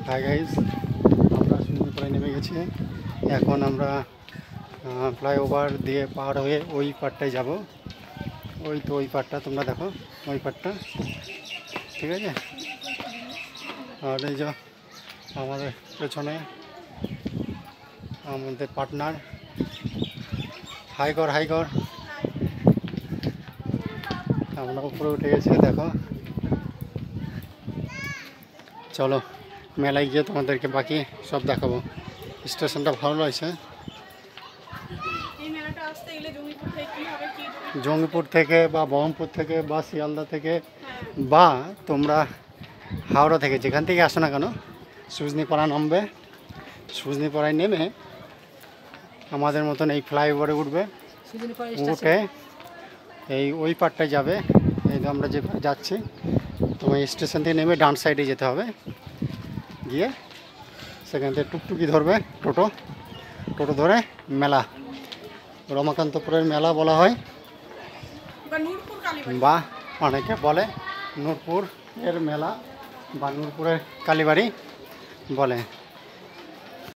Hi guys, আমরা সুন্দরপুরে নেমে গেছি। এখন আমরা ফ্লাইওভার দিয়ে পার হয়ে ওই পারটায় যাব। ওই তো ওই পারটা তোমরা দেখো, ওই পারটা, ঠিক আছে। আর এই যে আমাদের পেছনে আমাদের পার্টনার, হাই কর হাই কর। আমরা উপরে উঠে গেছি, দেখো। চলো মেলায় গিয়ে তোমাদেরকে বাকি সব দেখাবো। স্টেশনটা ভালো লাগছে। জঙ্গিপুর থেকে বা বহরমপুর থেকে বা শিয়ালদা থেকে বা তোমরা হাওড়া থেকে যেখান থেকে আসো না কেন, সুজনিপাড়া নামবে। সুজনিপাড়ায় নেমে আমাদের মতন এই ফ্লাইওভারে উঠবে। উঠে এই ওই পারটায় যাবে। এই তো আমরা যে যাচ্ছি, তোমার স্টেশন থেকে নেমে ডান সাইডে যেতে হবে। গিয়ে সেখান থেকে টুকটুকি ধরবে, টোটো ধরে মেলা, রমাকান্তপুরের মেলা বলা হয়, বা অনেকে বলে নূরপুর এর মেলা বা নূরপুরের কালীবাড়ি বলে।